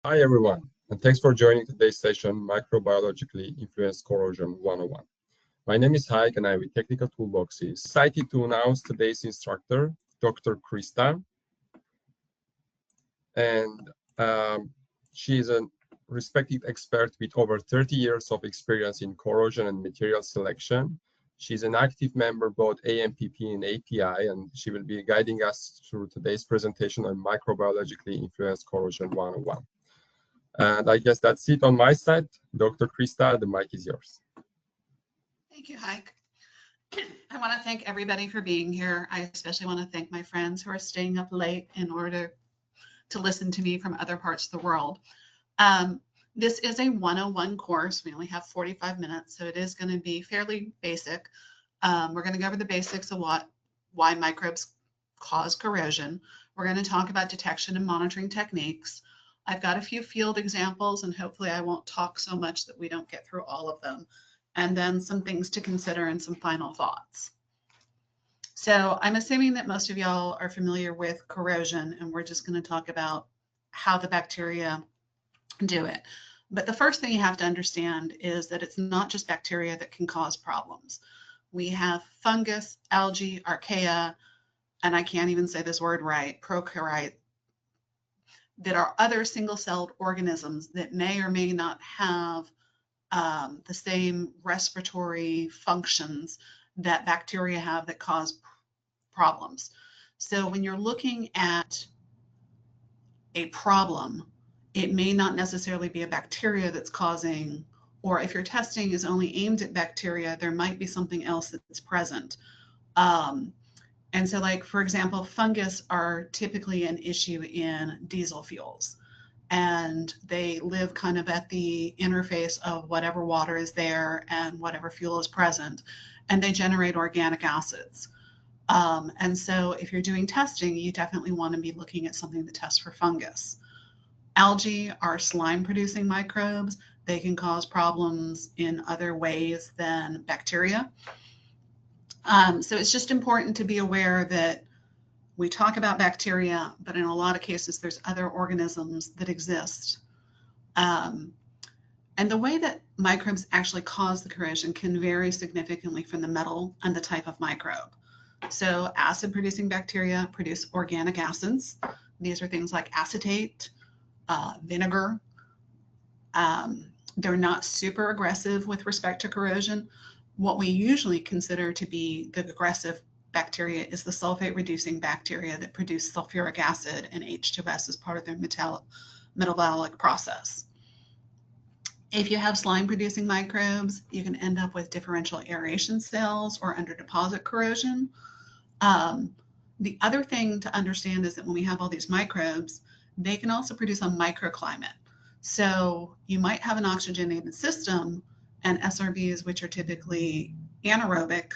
Hi everyone, and thanks for joining today's session, Microbiologically Influenced Corrosion 101. My name is Heik and I'm with Technical Toolboxes. Excited to announce today's instructor, Dr. Krista. And she is a respected expert with over 30 years of experience in corrosion and material selection. She's an active member both AMPP and API, and she will be guiding us through today's presentation on Microbiologically Influenced Corrosion 101. And I guess that's it on my side. Dr. Krista, the mic is yours. Thank you, Heik. I want to thank everybody for being here. I especially want to thank my friends who are staying up late in order to listen to me from other parts of the world. This is a 101 course. We only have 45 minutes, so it is going to be fairly basic. We're going to go over the basics of why microbes cause corrosion. We're going to talk about detection and monitoring techniques. I've got a few field examples, and hopefully I won't talk so much that we don't get through all of them. And then some things to consider and some final thoughts. So I'm assuming that most of y'all are familiar with corrosion, and we're just going to talk about how the bacteria do it. But the first thing you have to understand is that it's not just bacteria that can cause problems. We have fungus, algae, archaea, and I can't even say this word right, prokaryote, that are other single-celled organisms that may or may not have the same respiratory functions that bacteria have that cause problems. So when you're looking at a problem, it may not necessarily be a bacteria that's causing, or if your testing is only aimed at bacteria, there might be something else that's present. And so, like, for example, fungus are typically an issue in diesel fuels, and they live kind of at the interface of whatever water is there and whatever fuel is present, and they generate organic acids. And so if you're doing testing, you definitely want to be looking at something that tests for fungus. Algae are slime-producing microbes. They can cause problems in other ways than bacteria. So it's just important to be aware that we talk about bacteria, but in a lot of cases, there's other organisms that exist. And the way that microbes actually cause the corrosion can vary significantly from the metal and the type of microbe. So acid-producing bacteria produce organic acids. These are things like acetate, vinegar. They're not super aggressive with respect to corrosion. What we usually consider to be the aggressive bacteria is the sulfate-reducing bacteria that produce sulfuric acid and H2S as part of their metabolic process. If you have slime-producing microbes, you can end up with differential aeration cells or under-deposit corrosion. The other thing to understand is that when we have all these microbes, they can also produce a microclimate. So you might have an oxygenated system, and SRBs, which are typically anaerobic,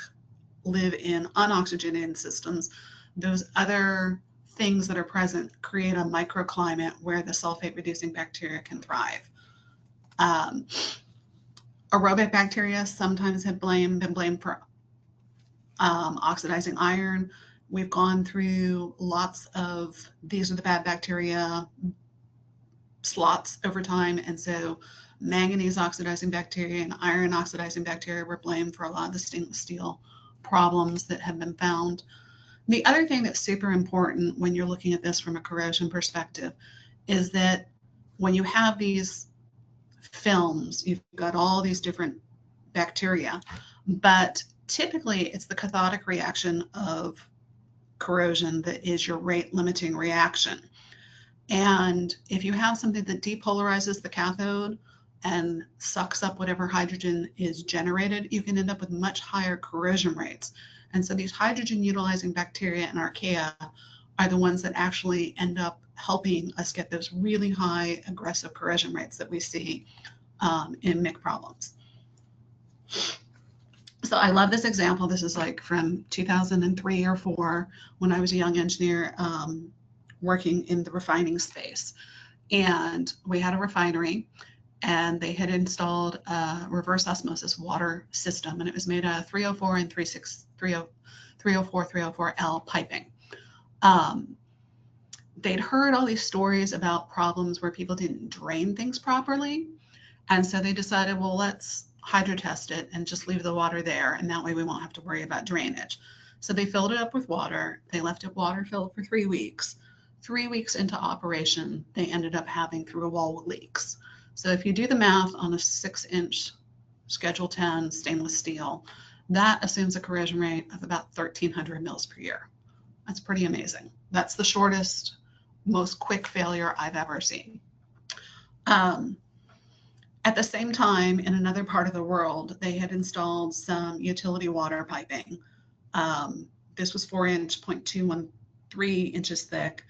live in unoxygenated systems. Those other things that are present create a microclimate where the sulfate-reducing bacteria can thrive. Aerobic bacteria sometimes have been blamed for oxidizing iron. We've gone through lots of these are the bad bacteria slots over time, and so manganese oxidizing bacteria and iron oxidizing bacteria were blamed for a lot of the stainless steel problems that have been found. The other thing that's super important when you're looking at this from a corrosion perspective is that when you have these films, you've got all these different bacteria, but typically it's the cathodic reaction of corrosion that is your rate limiting reaction. And if you have something that depolarizes the cathode and sucks up whatever hydrogen is generated, you can end up with much higher corrosion rates. And so these hydrogen utilizing bacteria and archaea are the ones that actually end up helping us get those really high aggressive corrosion rates that we see in MIC problems. So I love this example. This is like from 2003 or 4 when I was a young engineer working in the refining space. And we had a refinery, and they had installed a reverse osmosis water system, and it was made out of 304 and 304, 304L piping. they'd heard all these stories about problems where people didn't drain things properly. And so they decided, well, let's hydrotest it and just leave the water there. And that way we won't have to worry about drainage. So they filled it up with water. They left it water filled for 3 weeks. 3 weeks into operation, they ended up having through a wall leaks. So if you do the math on a 6-inch Schedule 10 stainless steel, that assumes a corrosion rate of about 1,300 mils per year. That's pretty amazing. That's the shortest, most quick failure I've ever seen. At the same time, in another part of the world, they had installed some utility water piping. This was 4-inch, 0.213 inches thick.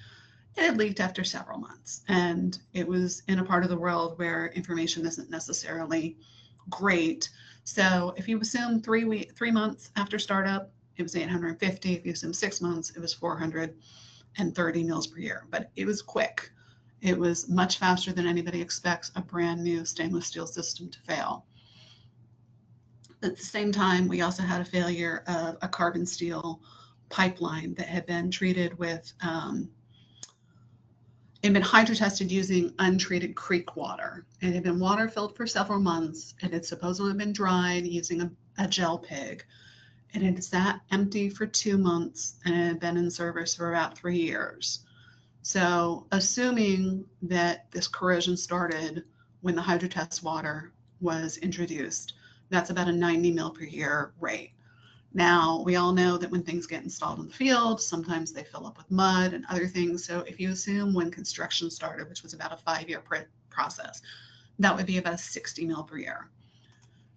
It had leaked after several months, and it was in a part of the world where information isn't necessarily great. So if you assume 3 months after startup, it was 850. If you assume 6 months, it was 430 mils per year. But it was quick. It was much faster than anybody expects a brand new stainless steel system to fail. At the same time, we also had a failure of a carbon steel pipeline that had been treated with it had been hydrotested using untreated creek water. It had been water filled for several months. It had supposedly been dried using a gel pig. It had sat empty for 2 months and it had been in service for about 3 years. So assuming that this corrosion started when the hydrotest water was introduced, that's about a 90 mil per year rate. Now, we all know that when things get installed in the field, sometimes they fill up with mud and other things. So if you assume when construction started, which was about a 5-year process, that would be about 60 mil per year.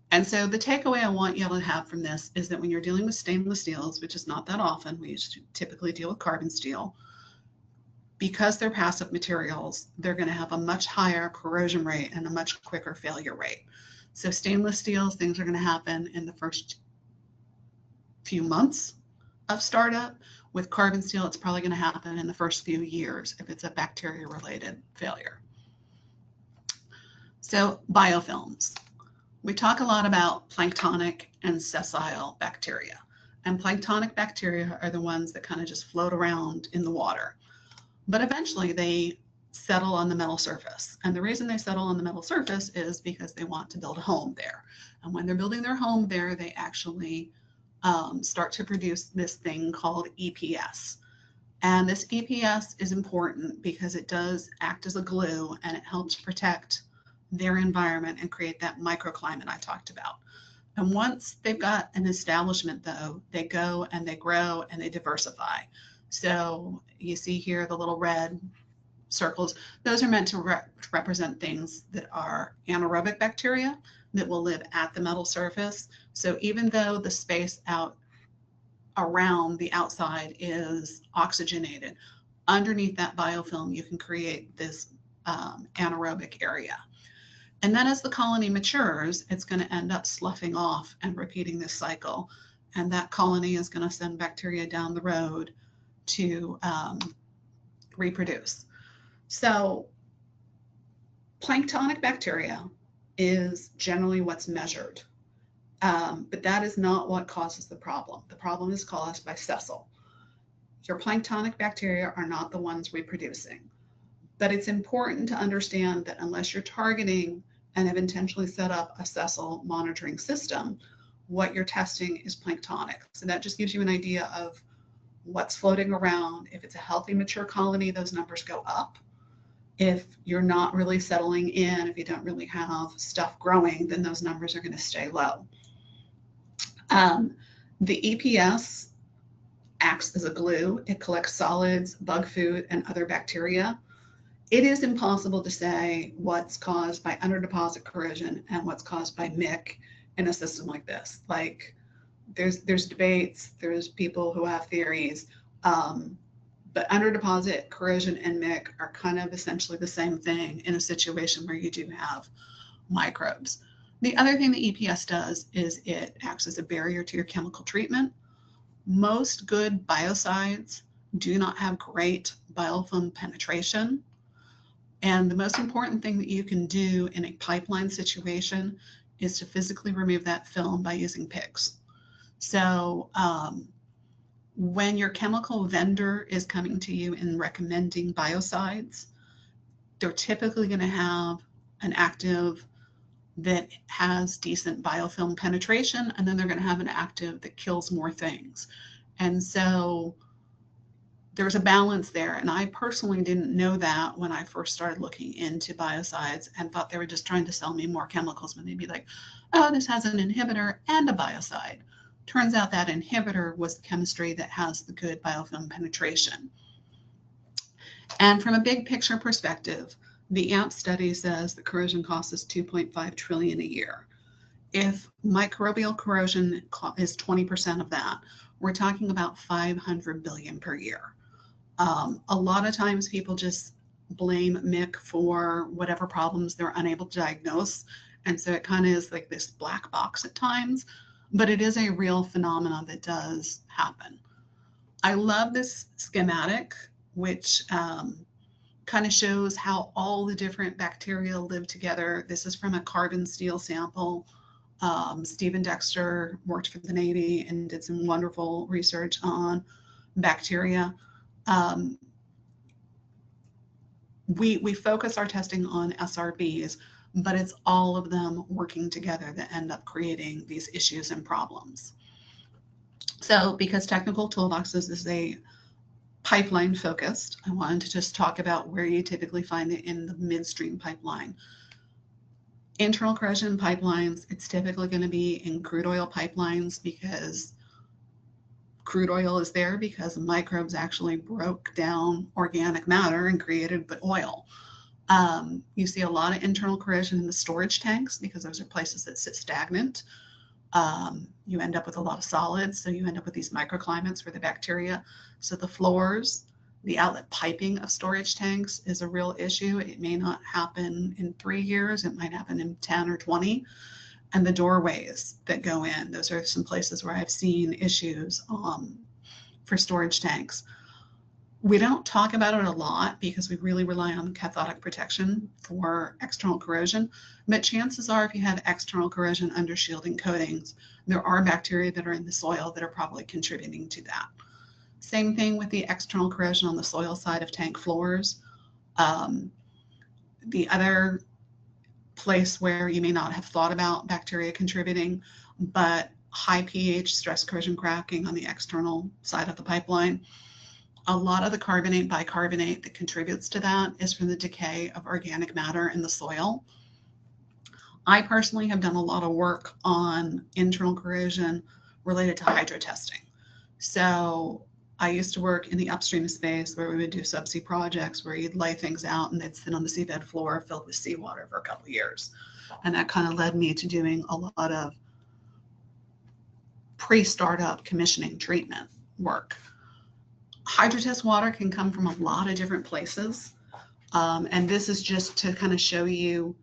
And so the takeaway I want you all to have from this is that when you're dealing with stainless steels, which is not that often, we typically deal with carbon steel, because they're passive materials, they're going to have a much higher corrosion rate and a much quicker failure rate. So stainless steels, things are going to happen in the first few months of startup. With carbon steel, it's probably going to happen in the first few years if it's a bacteria-related failure. So biofilms. We talk a lot about planktonic and sessile bacteria. And planktonic bacteria are the ones that kind of just float around in the water. But eventually they settle on the metal surface. And the reason they settle on the metal surface is because they want to build a home there. And when they're building their home there, they actually start to produce this thing called EPS. And this EPS is important because it does act as a glue and it helps protect their environment and create that microclimate I talked about. And once they've got an establishment, though, they go and they grow and they diversify. So you see here the little red circles. Those are meant to represent things that are anaerobic bacteria that will live at the metal surface. So even though the space out around the outside is oxygenated, underneath that biofilm, you can create this anaerobic area. And then as the colony matures, it's going to end up sloughing off and repeating this cycle. And that colony is going to send bacteria down the road to reproduce. So planktonic bacteria is generally what's measured, but that is not what causes the problem. The problem is caused by sessile. Your planktonic bacteria are not the ones reproducing, but it's important to understand that unless you're targeting and have intentionally set up a sessile monitoring system, what you're testing is planktonic. So that just gives you an idea of what's floating around. If it's a healthy, mature colony, those numbers go up. If you're not really settling in, if you don't really have stuff growing, then those numbers are going to stay low. The EPS acts as a glue. It collects solids, bug food, and other bacteria. It is impossible to say what's caused by underdeposit corrosion and what's caused by MIC in a system like this. Like there's debates, there's people who have theories, but underdeposit corrosion and MIC are kind of essentially the same thing in a situation where you do have microbes. The other thing the EPS does is it acts as a barrier to your chemical treatment. Most good biocides do not have great biofilm penetration. And the most important thing that you can do in a pipeline situation is to physically remove that film by using pigs. So when your chemical vendor is coming to you and recommending biocides, they're typically going to have an active that has decent biofilm penetration, and then they're going to have an active that kills more things. And so there's a balance there. And I personally didn't know that when I first started looking into biocides, and thought they were just trying to sell me more chemicals when they'd be like, oh, this has an inhibitor and a biocide. Turns out that inhibitor was the chemistry that has the good biofilm penetration. And from a big picture perspective, the AMP study says the corrosion costs us $2.5 trillion a year. If microbial corrosion is 20% of that, we're talking about 500 billion per year. A lot of times people just blame MIC for whatever problems they're unable to diagnose. And so it kind of is like this black box at times, but it is a real phenomenon that does happen. I love this schematic, which kind of shows how all the different bacteria live together. This is from a carbon steel sample. Stephen Dexter worked for the Navy and did some wonderful research on bacteria. We focus our testing on SRBs, but it's all of them working together that end up creating these issues and problems. So because Technical Toolboxes is a pipeline focused, I wanted to just talk about where you typically find it in the midstream pipeline. Internal corrosion pipelines, it's typically going to be in crude oil pipelines, because crude oil is there because microbes actually broke down organic matter and created the oil. You see a lot of internal corrosion in the storage tanks because those are places that sit stagnant. You end up with a lot of solids, so you end up with these microclimates for the bacteria. So the floors, the outlet piping of storage tanks is a real issue. It may not happen in 3 years, it might happen in 10 or 20. And the doorways that go in, those are some places where I've seen issues for storage tanks. We don't talk about it a lot because we really rely on cathodic protection for external corrosion, but chances are if you have external corrosion under shielding coatings, there are bacteria that are in the soil that are probably contributing to that. Same thing with the external corrosion on the soil side of tank floors. The other place where you may not have thought about bacteria contributing, but high pH stress corrosion cracking on the external side of the pipeline. A lot of the carbonate bicarbonate that contributes to that is from the decay of organic matter in the soil. I personally have done a lot of work on internal corrosion related to hydro testing. So I used to work in the upstream space where we would do subsea projects where you'd lay things out and they'd sit on the seabed floor filled with seawater for a couple of years. And that kind of led me to doing a lot of pre-startup commissioning treatment work. Hydrotest water can come from a lot of different places. And this is just to kind of show you,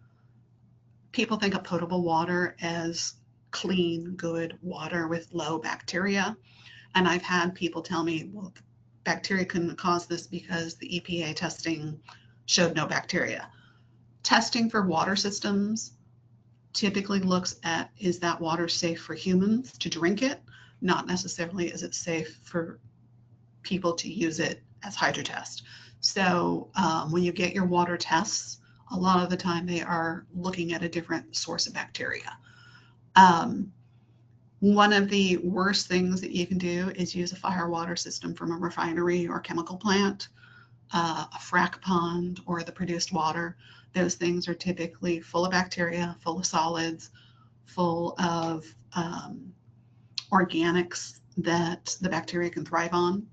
people think of potable water as clean, good water with low bacteria. And I've had people tell me, well, bacteria couldn't cause this because the EPA testing showed no bacteria. Testing for water systems typically looks at, is that water safe for humans to drink it? Not necessarily is it safe for people to use it as hydrotest. So when you get your water tests, a lot of the time they are looking at a different source of bacteria. One of the worst things that you can do is use a fire water system from a refinery or chemical plant, a frac pond, or the produced water. Those things are typically full of bacteria, full of solids, full of organics that the bacteria can thrive on.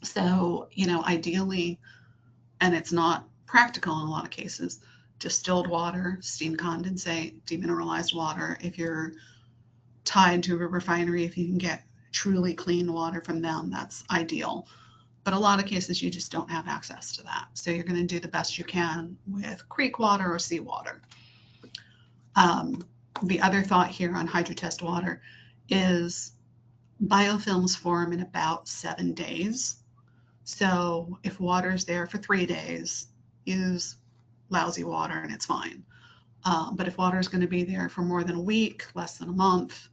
So, you know, ideally, and it's not practical in a lot of cases, distilled water, steam condensate, demineralized water. If you're tied to a refinery, if you can get truly clean water from them, that's ideal. But a lot of cases, you just don't have access to that. So you're going to do the best you can with creek water or seawater. The other thought here on hydrotest water is biofilms form in about 7 days. So if water is there for 3 days, use lousy water and it's fine. But if water is going to be there for more than a week, less than a month,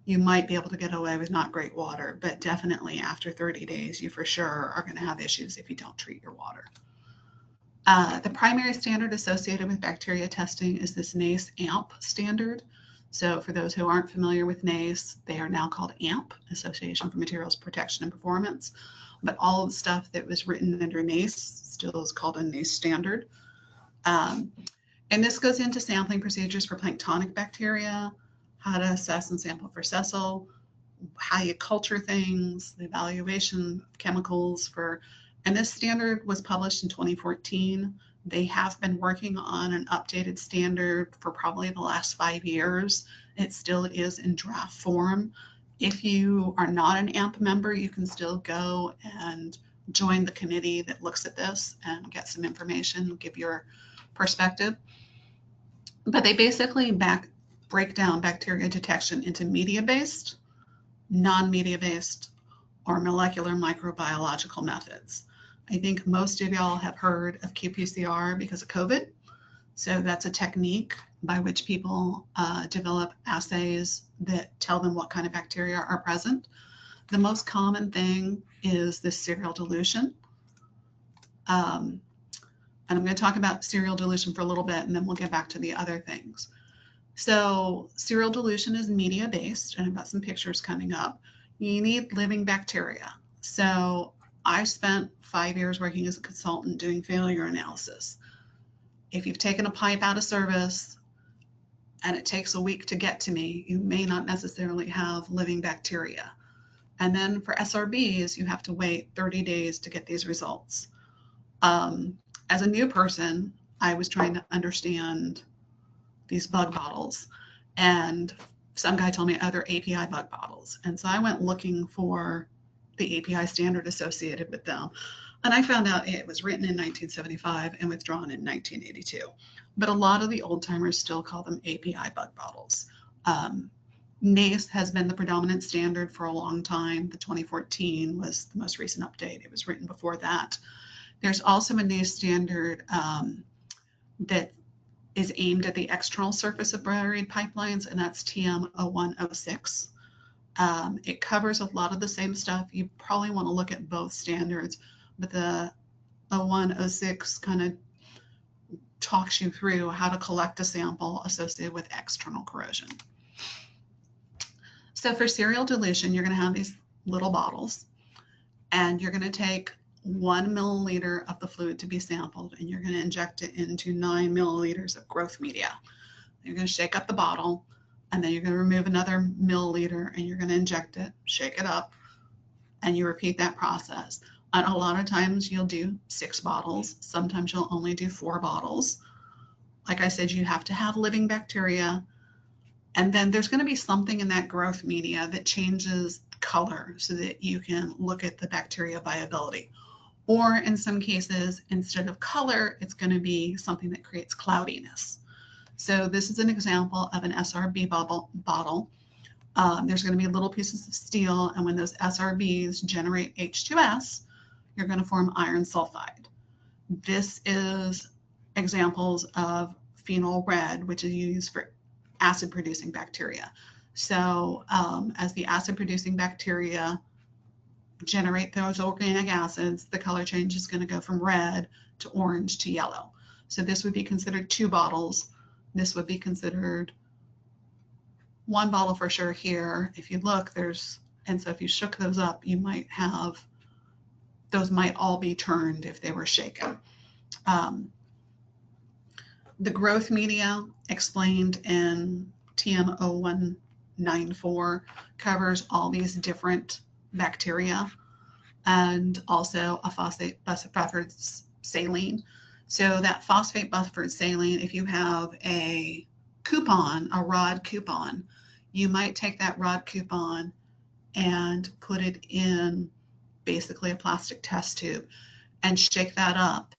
you might be able to get away with not great water, but definitely after 30 days, you for sure are going to have issues if you don't treat your water. The primary standard associated with bacteria testing is this NACE AMP standard. So for those who aren't familiar with NACE, they are now called AMP, Association for Materials Protection and Performance. But all of the stuff that was written under NACE still is called a NACE standard. And this goes into sampling procedures for planktonic bacteria, how to assess and sample for sessile, how you culture things, the evaluation of chemicals for, and this standard was published in 2014. They have been working on an updated standard for probably the last 5 years. It still is in draft form. If you are not an AMP member, you can still go and join the committee that looks at this and get some information, give your perspective. But they basically break down bacteria detection into media-based, non-media-based, or molecular microbiological methods. I think most of y'all have heard of qPCR because of COVID. So that's a technique by which people develop assays that tell them what kind of bacteria are present. The most common thing is this serial dilution. And I'm going to talk about serial dilution for a little bit, and then we'll get back to the other things. So serial dilution is media-based, and I've got some pictures coming up. You need living bacteria. So I spent 5 years working as a consultant doing failure analysis. If you've taken a pipe out of service and it takes a week to get to me, you may not necessarily have living bacteria. And then for SRBs, you have to wait 30 days to get these results. As a new person, I was trying to understand these bug bottles, and some guy told me other API bug bottles. And so I went looking for the API standard associated with them. And I found out it was written in 1975 and withdrawn in 1982. But a lot of the old timers still call them API bug bottles. NACE has been the predominant standard for a long time. The 2014 was the most recent update. It was written before that. There's also a NACE standard that is aimed at the external surface of buried pipelines, and that's TM0106. It covers a lot of the same stuff. You probably want to look at both standards, but the 0106 kind of talks you through how to collect a sample associated with external corrosion. So for serial dilution, you're going to have these little bottles, and you're going to take 1 milliliter of the fluid to be sampled, and you're going to inject it into 9 milliliters of growth media. You're going to shake up the bottle, and then you're going to remove another milliliter, and you're going to inject it, shake it up, and you repeat that process. And a lot of times you'll do 6 bottles. Sometimes you'll only do 4 bottles. Like I said, you have to have living bacteria, and then there's going to be something in that growth media that changes color so that you can look at the bacteria viability. Or in some cases, instead of color, it's going to be something that creates cloudiness. So this is an example of an SRB bottle. There's going to be little pieces of steel, and when those SRBs generate H2S, you're going to form iron sulfide. This is examples of phenol red, which is used for acid-producing bacteria. So as the acid-producing bacteria generate those organic acids, the color change is going to go from red to orange to yellow. So this would be considered 2 bottles. This would be considered 1 bottle for sure here. If you look, and so if you shook those up, you might have, those might all be turned if they were shaken. The growth media explained in TM0194 covers all these different bacteria, and also a phosphate buffered saline. So that phosphate buffered saline, if you have a coupon, a rod coupon, you might take that rod coupon and put it in basically a plastic test tube and shake that up.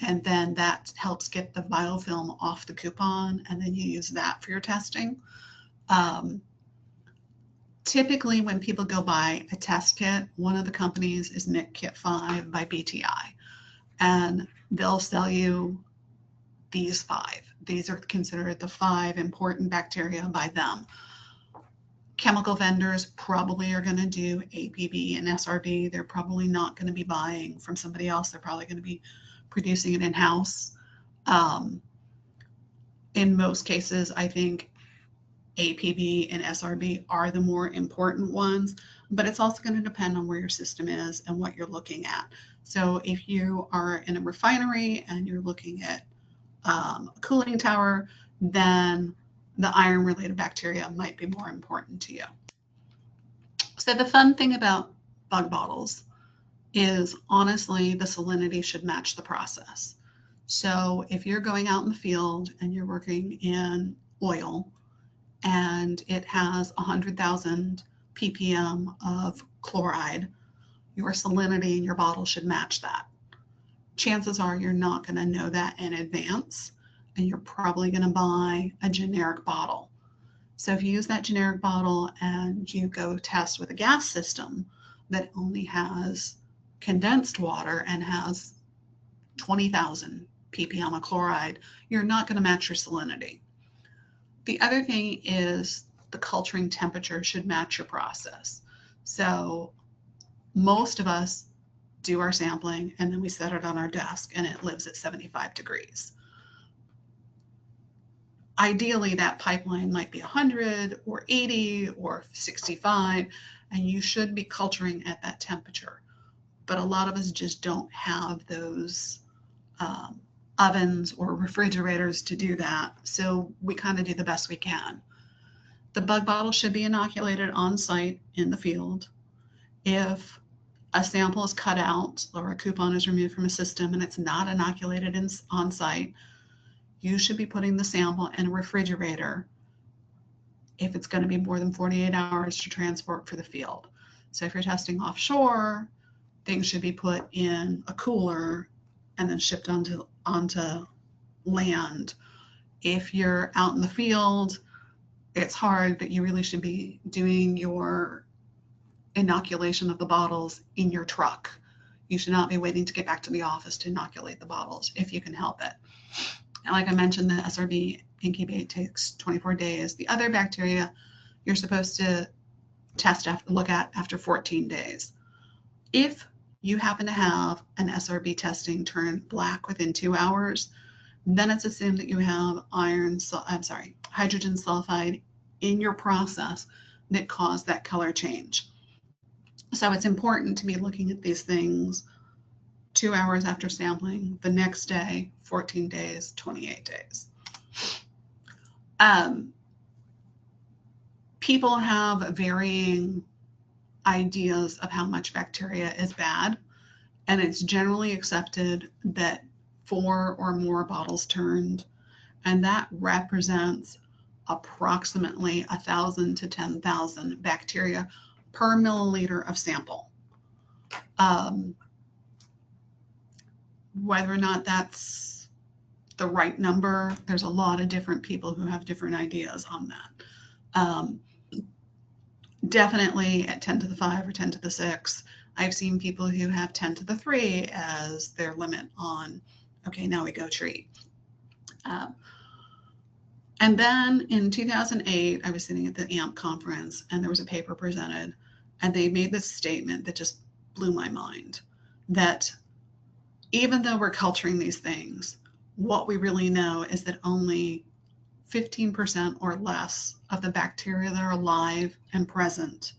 And then that helps get the biofilm off the coupon, and then you use that for your testing. Typically, when people go buy a test kit, one of the companies is NIC Kit 5 by BTI, and they'll sell you these 5. These are considered the 5 important bacteria by them. Chemical vendors probably are going to do APB and SRB. They're probably not going to be buying from somebody else. They're probably going to be producing it in-house. In most cases, I think APB and SRB are the more important ones, but it's also going to depend on where your system is and what you're looking at. So if you are in a refinery and you're looking at a cooling tower, then the iron-related bacteria might be more important to you. So the fun thing about bug bottles is, honestly, the salinity should match the process. So if you're going out in the field and you're working in oil and it has 100,000 ppm of chloride, your salinity in your bottle should match that. Chances are you're not going to know that in advance, and you're probably going to buy a generic bottle. So if you use that generic bottle and you go test with a gas system that only has condensed water and has 20,000 ppm of chloride, you're not going to match your salinity. The other thing is the culturing temperature should match your process. So most of us do our sampling and then we set it on our desk and it lives at 75 degrees. Ideally, that pipeline might be 100 or 80 or 65, and you should be culturing at that temperature. But a lot of us just don't have those ovens or refrigerators to do that. So we kind of do the best we can. The bug bottle should be inoculated on site in the field. If a sample is cut out or a coupon is removed from a system and it's not inoculated on site, you should be putting the sample in a refrigerator if it's going to be more than 48 hours to transport for the field. So if you're testing offshore, things should be put in a cooler and then shipped onto land. If you're out in the field, it's hard, but you really should be doing your inoculation of the bottles in your truck. You should not be waiting to get back to the office to inoculate the bottles if you can help it. And like I mentioned, the SRB incubate takes 24 days. The other bacteria you're supposed to look at after 14 days. If you happen to have an SRB testing turn black within 2 hours, then it's assumed that you have hydrogen sulfide in your process that caused that color change. So it's important to be looking at these things 2 hours after sampling, the next day, 14 days, 28 days. People have varying ideas of how much bacteria is bad, and it's generally accepted that 4 or more bottles turned, and that represents approximately 1,000 to 10,000 bacteria per milliliter of sample. Whether or not that's the right number, there's a lot of different people who have different ideas on that. Definitely at 10 to the 5 or 10 to the 6, I've seen people who have 10 to the 3 as their limit on, okay, now we go treat. And then in 2008, I was sitting at the AMP conference and there was a paper presented and they made this statement that just blew my mind, that even though we're culturing these things, what we really know is that only 15% or less of the bacteria that are alive and present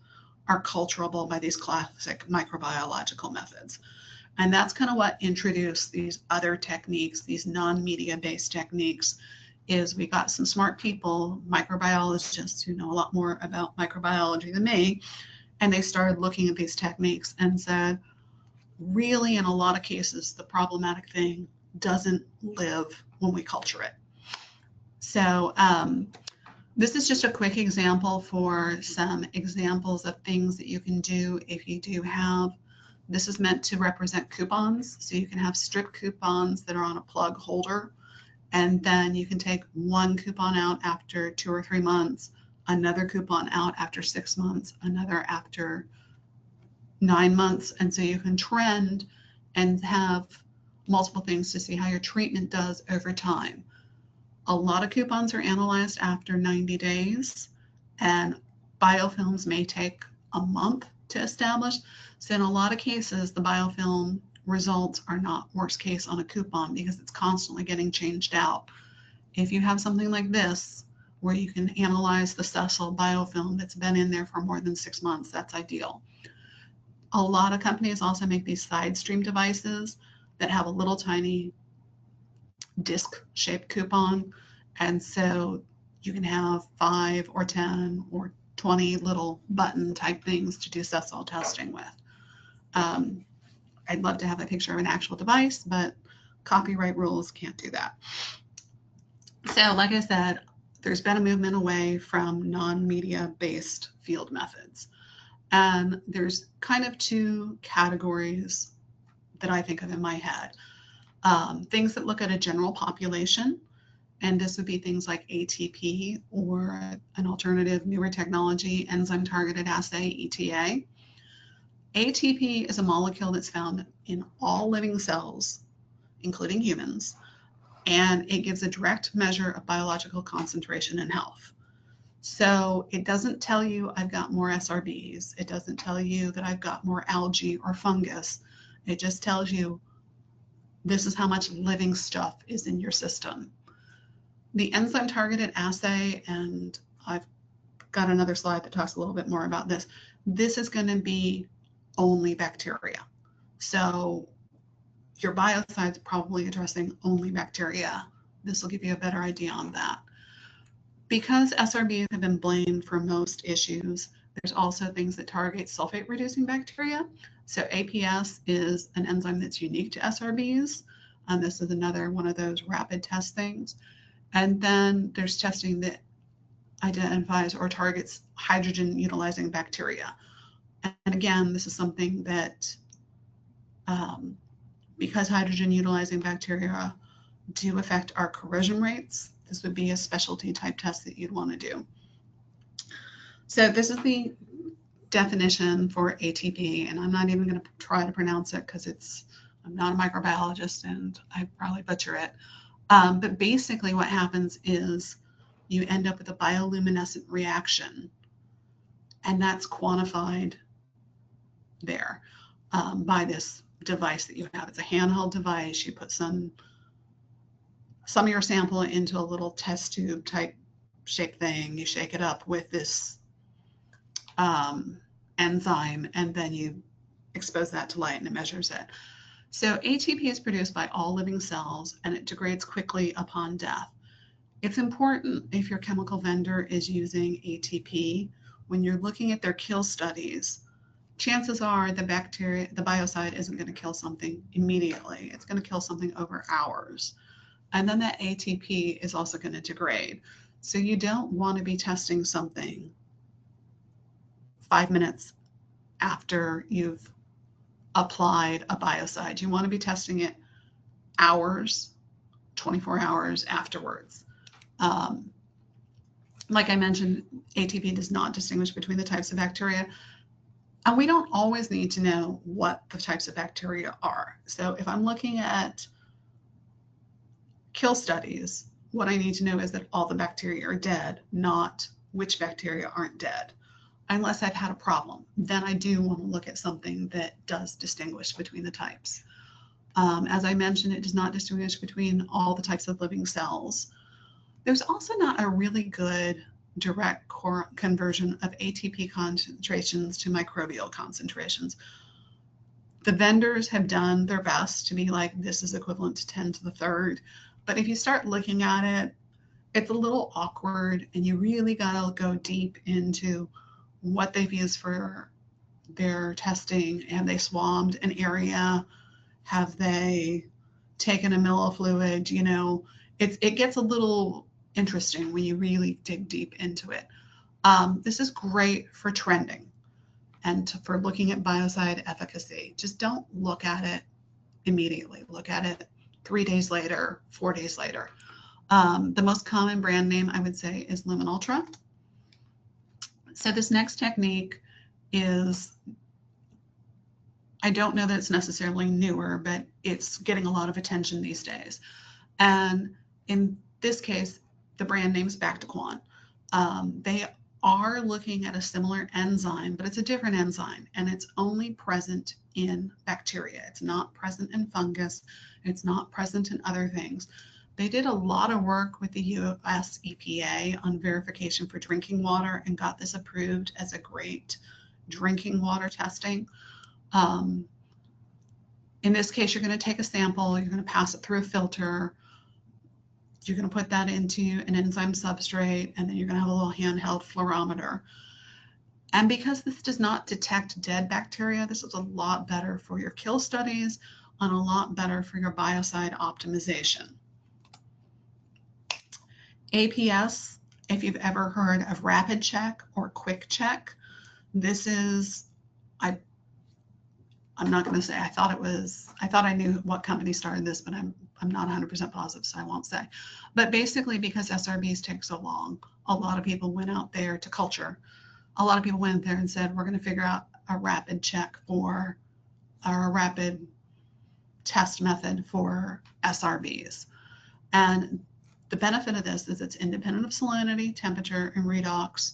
are culturable by these classic microbiological methods. And that's kind of what introduced these other techniques, these non-media based techniques, is we got some smart people, microbiologists who know a lot more about microbiology than me, and they started looking at these techniques and said, really, in a lot of cases, the problematic thing doesn't live when we culture it. So this is just a quick example for some examples of things that you can do if you do have, this is meant to represent coupons. So you can have strip coupons that are on a plug holder, and then you can take one coupon out after 2 or 3 months, another coupon out after 6 months, another after 9 months. And so you can trend and have multiple things to see how your treatment does over time. A lot of coupons are analyzed after 90 days, and Biofilms may take a month to establish. So in a lot of cases, the biofilm results are not worst case on a coupon because it's constantly getting changed out. If you have something like this, where you can analyze the sessile biofilm that's been in there for more than 6 months, that's ideal. A lot of companies also make these side stream devices that have a little tiny disc-shaped coupon. And so you can have 5 or 10 or 20 little button type things to do sessile testing with. I'd love to have a picture of an actual device, but copyright rules can't do that. So like I said, there's been a movement away from non-media based field methods. And there's kind of 2 categories that I think of in my head. Things that look at a general population, and this would be things like ATP or an alternative newer technology, enzyme targeted assay, ETA. ATP is a molecule that's found in all living cells, including humans, and it gives a direct measure of biological concentration and health. So it doesn't tell you I've got more SRBs. It doesn't tell you that I've got more algae or fungus. It just tells you this is how much living stuff is in your system. The enzyme targeted assay, and I've got another slide that talks a little bit more about this. This is going to be only bacteria. So your biocide's probably addressing only bacteria. This will give you a better idea on that. Because SRBs have been blamed for most issues, there's also things that target sulfate-reducing bacteria. So APS is an enzyme that's unique to SRBs. And this is another one of those rapid test things. And then there's testing that identifies or targets hydrogen-utilizing bacteria. And again, this is something that, because hydrogen-utilizing bacteria do affect our corrosion rates, this would be a specialty type test that you'd want to do. So this is the definition for ATP, and I'm not even going to try to pronounce it because I'm not a microbiologist and I probably butcher it. But basically what happens is you end up with a bioluminescent reaction, and that's quantified there by this device that you have. It's a handheld device. You put some of your sample into a little test tube type shape thing. You shake it up with this enzyme, and then you expose that to light and it measures it. So ATP is produced by all living cells, and it degrades quickly upon death. It's important if your chemical vendor is using ATP, when you're looking at their kill studies, chances are the biocide isn't going to kill something immediately. It's going to kill something over hours. And then that ATP is also going to degrade. So you don't want to be testing something 5 minutes after you've applied a biocide. You want to be testing it hours, 24 hours afterwards. Like I mentioned, ATP does not distinguish between the types of bacteria. And we don't always need to know what the types of bacteria are. So if I'm looking at kill studies, what I need to know is that all the bacteria are dead, not which bacteria aren't dead. Unless I've had a problem, then I do want to look at something that does distinguish between the types. As I mentioned, it does not distinguish between all the types of living cells. There's also not a really good direct conversion of ATP concentrations to microbial concentrations. The vendors have done their best to be like, this is equivalent to 10 to the third. But if you start looking at it, it's a little awkward, and you really got to go deep into what they've used for their testing. Have they swabbed an area? Have they taken a millifluid? You know, it gets a little interesting when you really dig deep into it. This is great for trending and for looking at biocide efficacy. Just don't look at it immediately. Look at it 3 days later, 4 days later. The most common brand name I would say is Lumen Ultra. So this next technique is, I don't know that it's necessarily newer, but it's getting a lot of attention these days. And in this case, the brand name is Bactaquan. They are looking at a similar enzyme, but it's a different enzyme, and it's only present in bacteria. It's not present in fungus. It's not present in other things. They did a lot of work with the US EPA on verification for drinking water and got this approved as a great drinking water testing. In this case, you're going to take a sample, you're going to pass it through a filter, you're going to put that into an enzyme substrate, and then you're going to have a little handheld fluorometer. And because this does not detect dead bacteria, this is a lot better for your kill studies and a lot better for your biocide optimization. APS, if you've ever heard of rapid check or quick check, this is, I'm not going to say I thought I knew what company started this, but I'm not 100% positive, so I won't say. But basically, because SRBs take so long, a lot of people went out there to culture. A lot of people went there and said, we're going to figure out a rapid check for, or a rapid test method for SRBs. And the benefit of this is it's independent of salinity, temperature, and redox.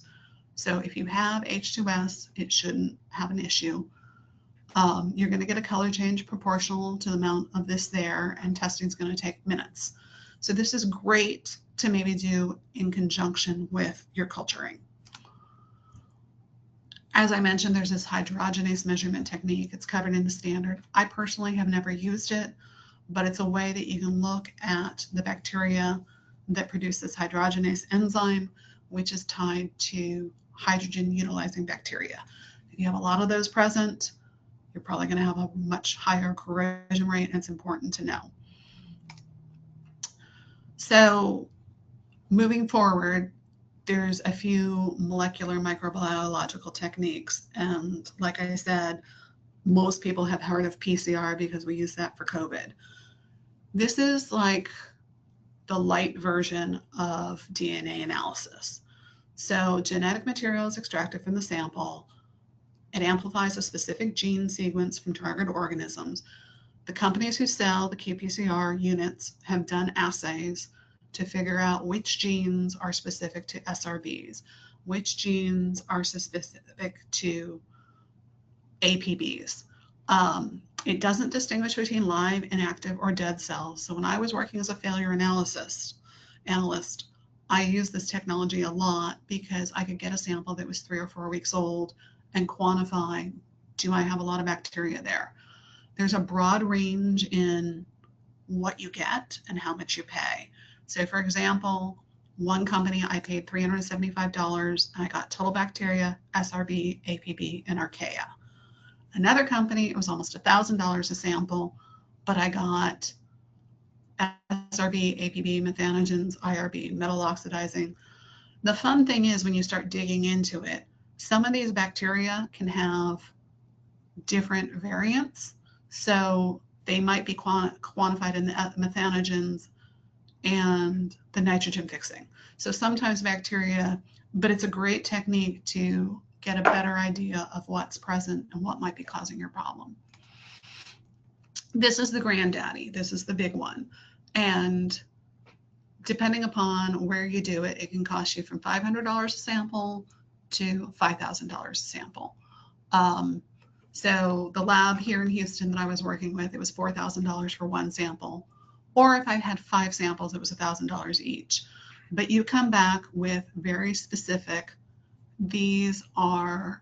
So if you have H2S, it shouldn't have an issue. You're going to get a color change proportional to the amount of this there, and testing is going to take minutes. So this is great to maybe do in conjunction with your culturing. As I mentioned, there's this hydrogenase measurement technique. It's covered in the standard. I personally have never used it, but it's a way that you can look at the bacteria that produce this hydrogenase enzyme, which is tied to hydrogen utilizing bacteria. If you have a lot of those present, you're probably going to have a much higher corrosion rate, and it's important to know. So moving forward, there's a few molecular microbiological techniques. And like I said, most people have heard of PCR because we use that for COVID. This is like the light version of DNA analysis. So genetic material is extracted from the sample. It amplifies a specific gene sequence from target organisms. The companies who sell the qPCR units have done assays to figure out which genes are specific to SRBs, which genes are specific to APBs. It doesn't distinguish between live, inactive, or dead cells. So when I was working as a failure analyst, I used this technology a lot because I could get a sample that was 3 or 4 weeks old and quantify, do I have a lot of bacteria there? There's a broad range in what you get and how much you pay. So for example, one company I paid $375 and I got total bacteria, SRB, APB, and archaea. Another company, it was almost $1,000 a sample, but I got SRB, APB, methanogens, IRB, metal oxidizing. The fun thing is when you start digging into it, some of these bacteria can have different variants. So they might be quantified in the methanogens and the nitrogen fixing. So sometimes bacteria, but it's a great technique to get a better idea of what's present and what might be causing your problem. This is the granddaddy. This is the big one. And depending upon where you do it, it can cost you from $500 a sample to $5,000 a sample. So the lab here in Houston that I was working with, it was $4,000 for one sample. Or if I had 5 samples, it was $1,000 each. But you come back with very specific, these are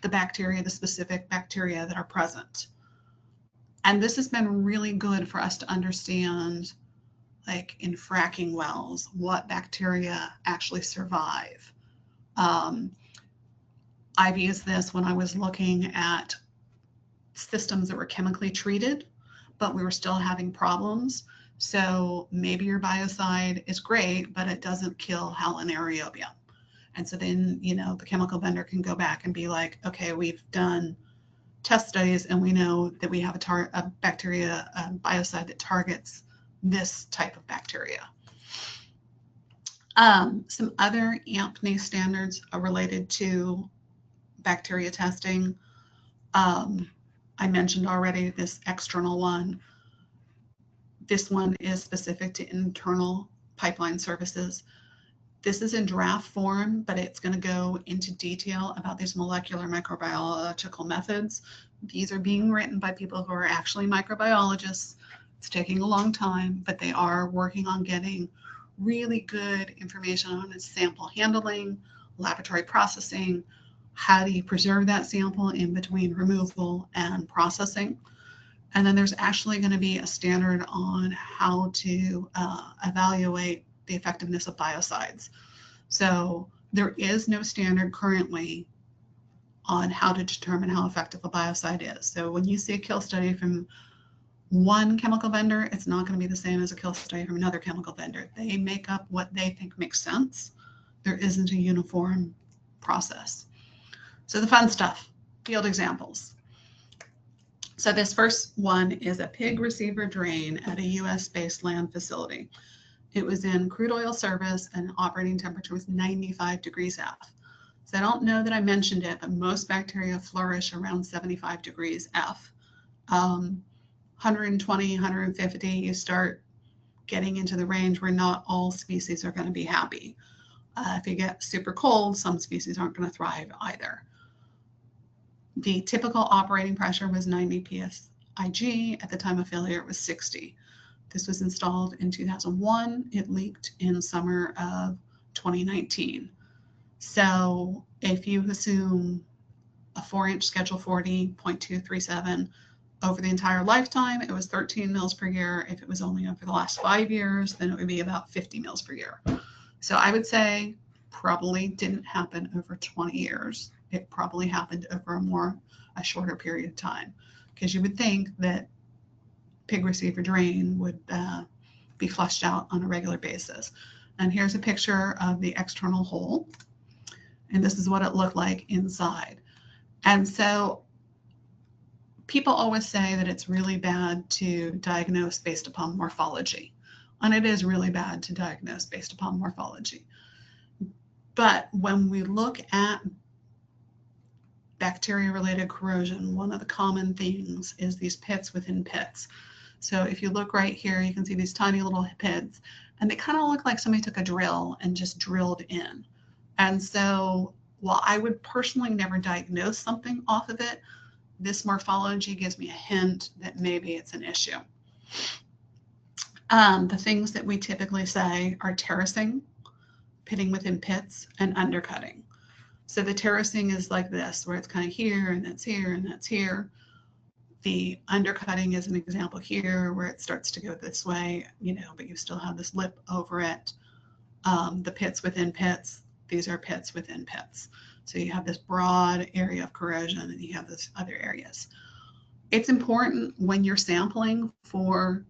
the bacteria, the specific bacteria that are present. And this has been really good for us to understand, like in fracking wells, what bacteria actually survive. I've used this when I was looking at systems that were chemically treated, but we were still having problems. So maybe your biocide is great, but it doesn't kill halon aerobium. And so then, you know, the chemical vendor can go back and be like, okay, we've done test studies and we know that we have a bacteria biocide that targets this type of bacteria. Some other AMPNA standards are related to bacteria testing. I mentioned already this external one. This one is specific to internal pipeline services. This is in draft form, but it's going to go into detail about these molecular microbiological methods. These are being written by people who are actually microbiologists. It's taking a long time, but they are working on getting really good information on sample handling, laboratory processing, how do you preserve that sample in between removal and processing. And then there's actually going to be a standard on how to evaluate the effectiveness of biocides. So there is no standard currently on how to determine how effective a biocide is. So when you see a kill study from one chemical vendor, it's not going to be the same as a kill study from another chemical vendor. They make up what they think makes sense. There isn't a uniform process. So the fun stuff, field examples. So this first one is a pig receiver drain at a US-based land facility. It was in crude oil service and operating temperature was 95 degrees F. So I don't know that I mentioned it, but most bacteria flourish around 75 degrees F. 120, 150, you start getting into the range where not all species are going to be happy. If you get super cold, some species aren't going to thrive either. The typical operating pressure was 90 psig. At the time of failure, it was 60. This was installed in 2001. It leaked in summer of 2019. So if you assume a 4-inch Schedule 40, 0.237 over the entire lifetime, it was 13 mils per year. If it was only over the last 5 years, then it would be about 50 mils per year. So I would say probably didn't happen over 20 years. It probably happened over a shorter period of time, because you would think that pig receiver drain would be flushed out on a regular basis. And here's a picture of the external hole, and this is what it looked like inside. And so people always say that it's really bad to diagnose based upon morphology, and it is really bad to diagnose based upon morphology. But when we look at bacteria-related corrosion, one of the common things is these pits within pits. So if you look right here, you can see these tiny little pits, and they kind of look like somebody took a drill and just drilled in. And so while I would personally never diagnose something off of it, this morphology gives me a hint that maybe it's an issue. The things that we typically say are terracing, pitting within pits, and undercutting. So the terracing is like this, where it's kind of here, and that's here, and that's here. The undercutting is an example here, where it starts to go this way, but you still have this lip over it. The pits within pits, these are pits within pits. So you have this broad area of corrosion, and you have these other areas. It's important when you're sampling for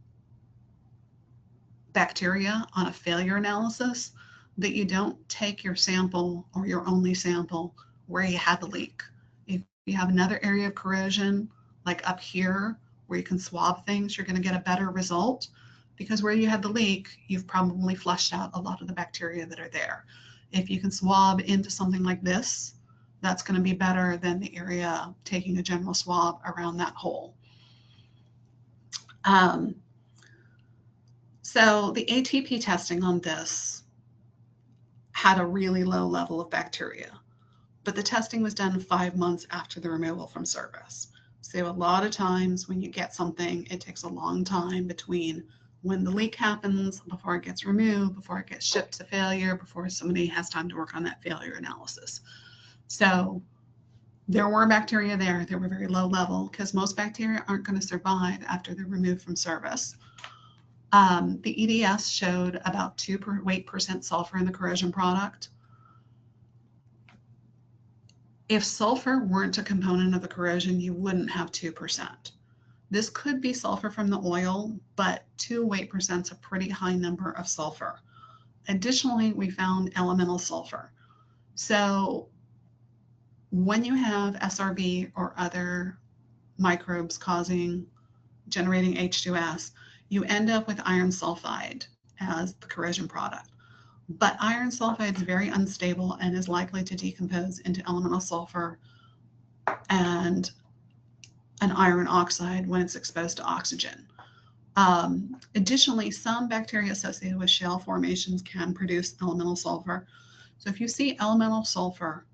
bacteria on a failure analysis that you don't take your sample or your only sample where you had the leak. If you have another area of corrosion, like up here, where you can swab things, you're going to get a better result, because where you had the leak, you've probably flushed out a lot of the bacteria that are there. If you can swab into something like this, that's going to be better than the area taking a general swab around that hole. So the ATP testing on this had a really low level of bacteria, but the testing was done 5 months after the removal from service. So a lot of times when you get something, it takes a long time between when the leak happens, before it gets removed, before it gets shipped to failure, before somebody has time to work on that failure analysis. So there were bacteria there. They were very low level, because most bacteria aren't going to survive after they're removed from service. The EDS showed about 2 weight percent sulfur in the corrosion product. If sulfur weren't a component of the corrosion, you wouldn't have 2%. This could be sulfur from the oil, but 2 weight percent is a pretty high number of sulfur. Additionally, we found elemental sulfur. So when you have SRB or other microbes generating H2S, you end up with iron sulfide as the corrosion product. But iron sulfide is very unstable and is likely to decompose into elemental sulfur and an iron oxide when it's exposed to oxygen. Additionally, some bacteria associated with shale formations can produce elemental sulfur. So if you see elemental sulfur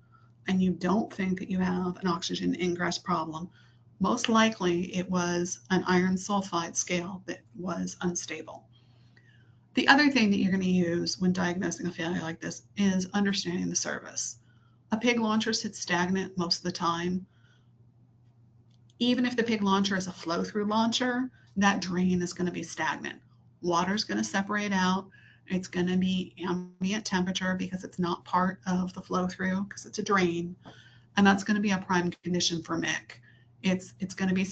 and you don't think that you have an oxygen ingress problem, most likely it was an iron sulfide scale that was unstable. The other thing that you're going to use when diagnosing a failure like this is understanding the service. A pig launcher sits stagnant most of the time. Even if the pig launcher is a flow-through launcher, that drain is going to be stagnant. Water is going to separate out. It's going to be ambient temperature because it's not part of the flow-through because it's a drain. And that's going to be a prime condition for MIC. It's going to be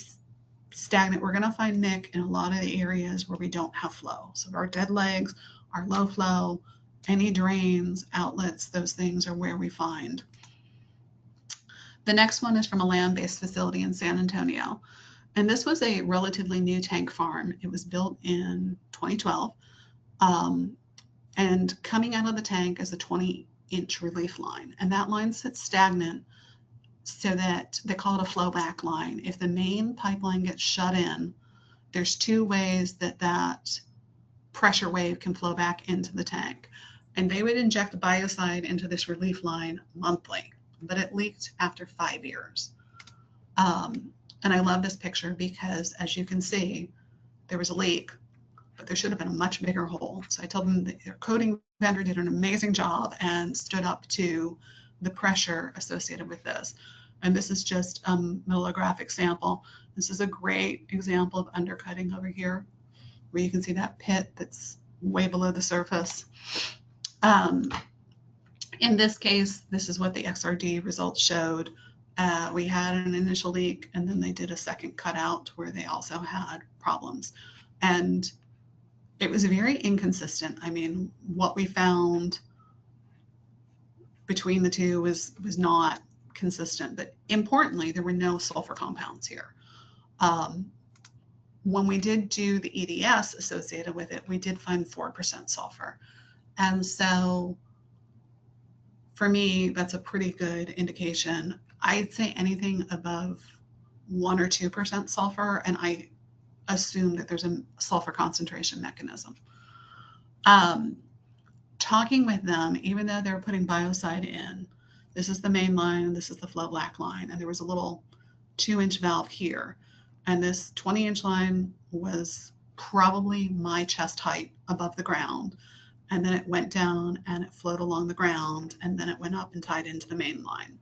stagnant. We're going to find MIC in a lot of the areas where we don't have flow. So our dead legs, our low flow, any drains, outlets, those things are where we find. The next one is from a land-based facility in San Antonio. And this was a relatively new tank farm. It was built in 2012. And coming out of the tank is a 20-inch relief line. And that line sits stagnant so that they call it a flowback line. If the main pipeline gets shut in, there's two ways that that pressure wave can flow back into the tank. And they would inject biocide into this relief line monthly, but it leaked after 5 years. And I love this picture because, as you can see, there was a leak, but there should have been a much bigger hole. So I told them that their coating vendor did an amazing job and stood up to the pressure associated with this. And this is just a millographic sample. This is a great example of undercutting over here, where you can see that pit that's way below the surface. In this case, this is what the XRD results showed. We had an initial leak, and then they did a second cutout where they also had problems. And it was very inconsistent. I mean, what we found between the two was not consistent, but importantly, there were no sulfur compounds here. When we did do the EDS associated with it, we did find 4% sulfur. And so for me, that's a pretty good indication. I'd say anything above 1 or 2% sulfur, and I assume that there's a sulfur concentration mechanism. Talking with them, even though they're putting biocide in, this is the main line, and this is the flow black line, and there was a little 2-inch valve here. And this 20-inch line was probably my chest height above the ground. And then it went down and it flowed along the ground, and then it went up and tied into the main line.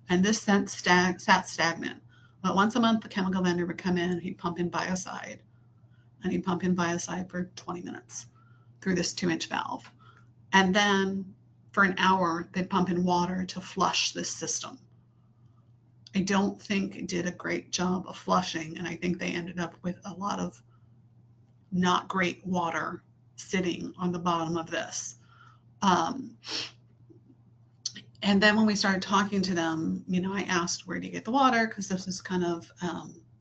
And this sat stagnant. But once a month, the chemical vendor would come in, he'd pump in biocide, and he'd pump in biocide for 20 minutes through this 2-inch valve. And then for an hour, they'd pump in water to flush this system. I don't think it did a great job of flushing, and I think they ended up with a lot of not great water sitting on the bottom of this. And then when we started talking to them, you know, I asked, where do you get the water? Because this is kind of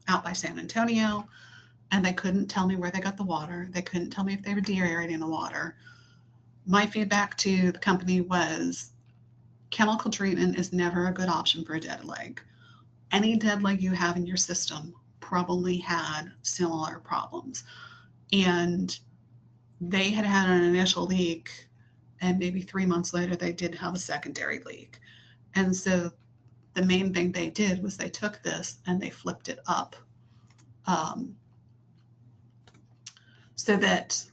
out by San Antonio, and they couldn't tell me where they got the water. They couldn't tell me if they were deaerating the water. My feedback to the company was chemical treatment is never a good option for a dead leg. Any dead leg you have in your system probably had similar problems. And they had had an initial leak, and maybe 3 months later, they did have a secondary leak. And so the main thing they did was they took this and they flipped it up so that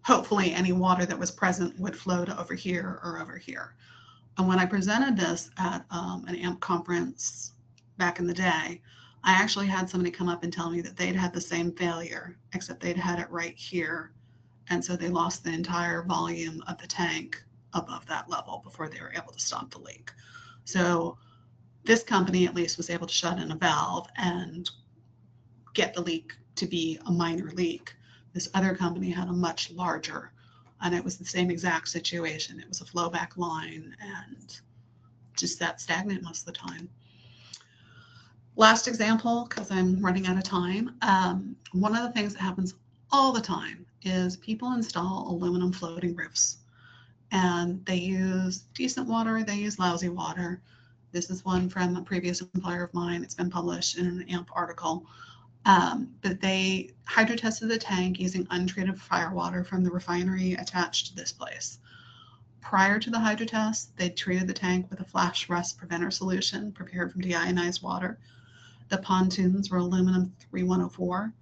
hopefully any water that was present would flow to over here or over here. And when I presented this at an AMP conference back in the day, I actually had somebody come up and tell me that they'd had the same failure, except they'd had it right here. And so they lost the entire volume of the tank above that level before they were able to stop the leak. So this company at least was able to shut in a valve and get the leak to be a minor leak. This other company had a much larger, and it was the same exact situation. It was a flowback line and just sat stagnant most of the time. Last example, because I'm running out of time. One of the things that happens all the time is people install aluminum floating roofs, and they use decent water, they use lousy water. This is one from a previous employer of mine. It's been published in an AMP article. But they hydrotested the tank using untreated firewater from the refinery attached to this place. Prior to the hydrotest, they treated the tank with a flash rust preventer solution prepared from deionized water. The pontoons were aluminum 3104.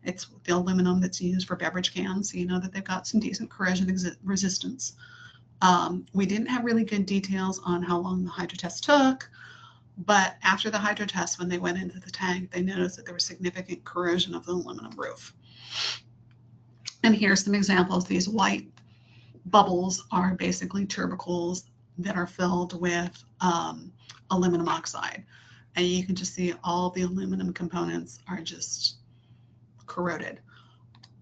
It's the aluminum that's used for beverage cans, so you know that they've got some decent corrosion resistance. We didn't have really good details on how long the hydrotest took, but after the hydrotest, when they went into the tank, they noticed that there was significant corrosion of the aluminum roof. And here's some examples. These white bubbles are basically tubercles that are filled with aluminum oxide. And you can just see all the aluminum components are just corroded.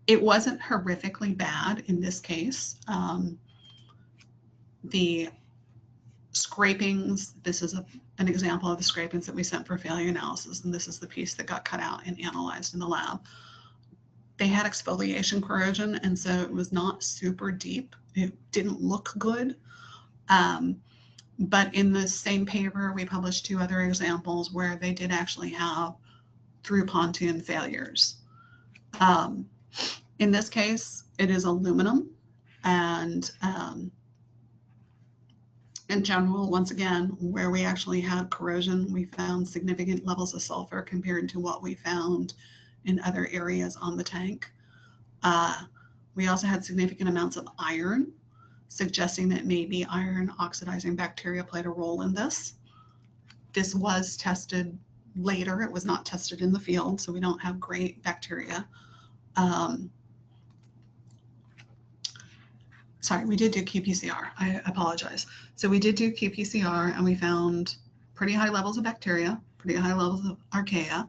It wasn't horrifically bad in this case. The scrapings, this is an example of the scrapings that we sent for failure analysis, and this is the piece that got cut out and analyzed in the lab. They had exfoliation corrosion, and so it was not super deep. It didn't look good. But in the same paper, we published 2 other examples where they did actually have through pontoon failures. In this case, it is aluminum, and in general, once again, where we actually had corrosion, we found significant levels of sulfur compared to what we found in other areas on the tank. We also had significant amounts of iron, suggesting that maybe iron oxidizing bacteria played a role in this. This was tested later. It was not tested in the field, so we don't have great bacteria. Sorry, we did do qPCR. I apologize. So we did do qPCR, and we found pretty high levels of bacteria, pretty high levels of archaea,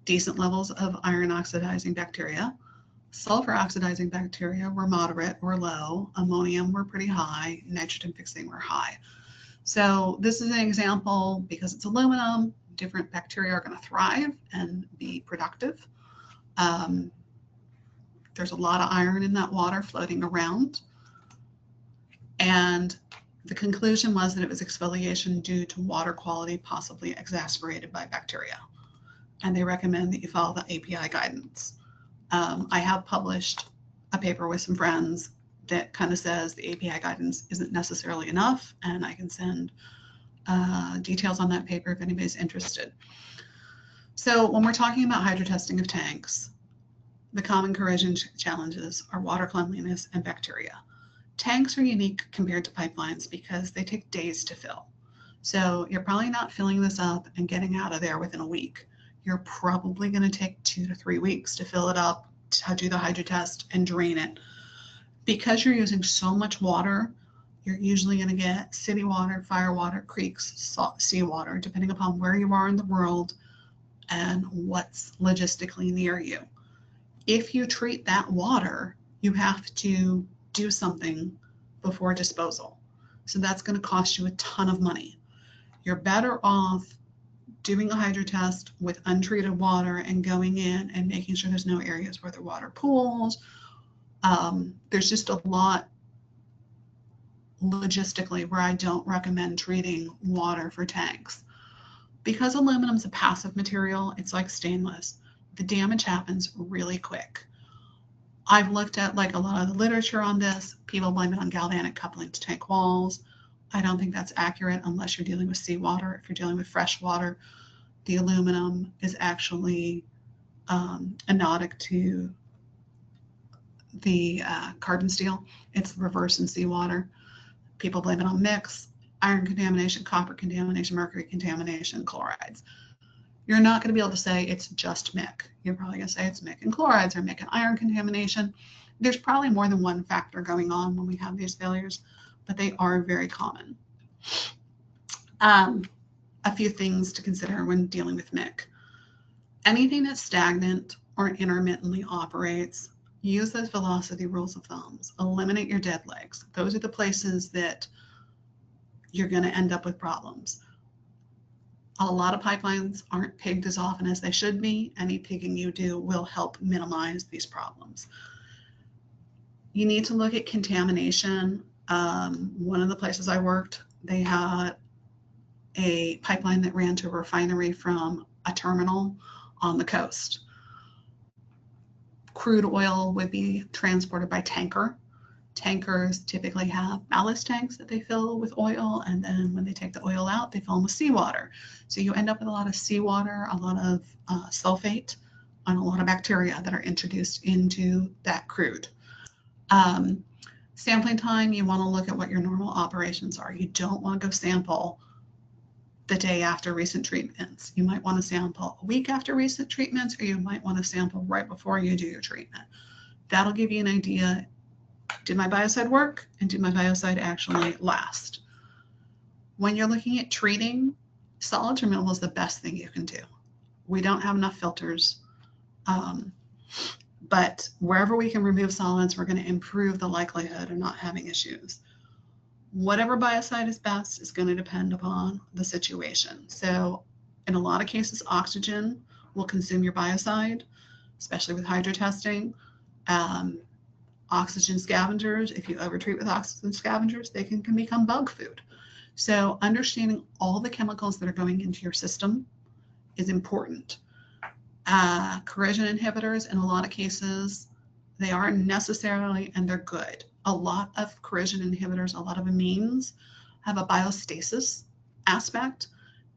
decent levels of iron oxidizing bacteria. Sulfur oxidizing bacteria were moderate or low. Ammonium were pretty high. Nitrogen fixing were high. So this is an example, because it's aluminum, different bacteria are going to thrive and be productive. There's a lot of iron in that water floating around. And the conclusion was that it was exfoliation due to water quality, possibly exacerbated by bacteria. And they recommend that you follow the API guidance. I have published a paper with some friends that kind of says the API guidance isn't necessarily enough, and I can send details on that paper if anybody's interested. So when we're talking about hydrotesting of tanks, the common corrosion challenges are water cleanliness and bacteria. Tanks are unique compared to pipelines because they take days to fill. So you're probably not filling this up and getting out of there within a week. You're probably going to take 2 to 3 weeks to fill it up, to do the hydrotest and drain it. Because you're using so much water, you're usually going to get city water, fire water, creeks, seawater, depending upon where you are in the world and what's logistically near you. If you treat that water, you have to do something before disposal. So that's going to cost you a ton of money. You're better off doing a hydrotest with untreated water and going in and making sure there's no areas where the water pools. There's just a lot logistically where I don't recommend treating water for tanks. Because aluminum is a passive material, it's like stainless. The damage happens really quick. I've looked at like a lot of the literature on this. People blame it on galvanic coupling to tank walls. I don't think that's accurate unless you're dealing with seawater. If you're dealing with fresh water, the aluminum is actually anodic to the carbon steel. It's reverse in seawater. People blame it on mix, iron contamination, copper contamination, mercury contamination, chlorides. You're not going to be able to say it's just mic. You're probably going to say it's mic and chlorides or mic and iron contamination. There's probably more than one factor going on when we have these failures, but they are very common. A few things to consider when dealing with mic. Anything that's stagnant or intermittently operates, use those velocity rules of thumbs. Eliminate your dead legs. Those are the places that you're going to end up with problems. A lot of pipelines aren't pigged as often as they should be. Any pigging you do will help minimize these problems. You need to look at contamination. One of the places I worked, they had a pipeline that ran to a refinery from a terminal on the coast. Crude oil would be transported by tanker. Tankers typically have ballast tanks that they fill with oil, and then when they take the oil out, they fill them with seawater. So you end up with a lot of seawater, a lot of sulfate, and a lot of bacteria that are introduced into that crude. Sampling time, you want to look at what your normal operations are. You don't want to go sample the day after recent treatments. You might want to sample a week after recent treatments, or you might want to sample right before you do your treatment. That'll give you an idea, did my biocide work, and did my biocide actually last? When you're looking at treating, solids removal is the best thing you can do. We don't have enough filters, but wherever we can remove solids, we're going to improve the likelihood of not having issues. Whatever biocide is best is going to depend upon the situation. So in a lot of cases, oxygen will consume your biocide, especially with hydrotesting. Oxygen scavengers, if you overtreat with oxygen scavengers, they can become bug food. So understanding all the chemicals that are going into your system is important. Corrosion inhibitors, in a lot of cases, they aren't necessarily, and they're good. A lot of corrosion inhibitors, a lot of amines have a biostasis aspect.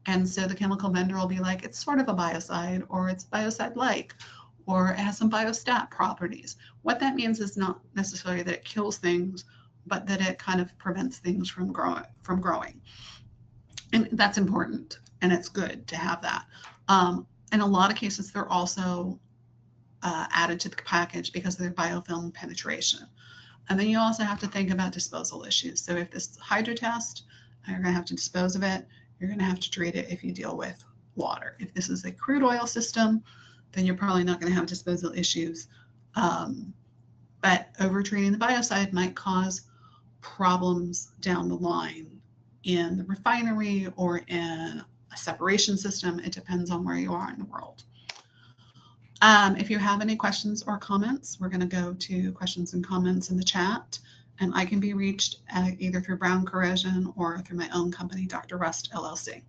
And so the chemical vendor will be like, it's sort of a biocide, or it's biocide-like, or it has some biostat properties. What that means is not necessarily that it kills things, but that it kind of prevents things from growing. And that's important, and it's good to have that. In a lot of cases, they're also added to the package because of their biofilm penetration. And then you also have to think about disposal issues. So if this is hydrotest, you're going to have to dispose of it. You're going to have to treat it if you deal with water. If this is a crude oil system, then you're probably not going to have disposal issues. But over-treating the biocide might cause problems down the line in the refinery or in a separation system. It depends on where you are in the world. If you have any questions or comments, we're going to go to questions and comments in the chat, and I can be reached either through Brown Corrosion or through my own company, Dr. Rust LLC.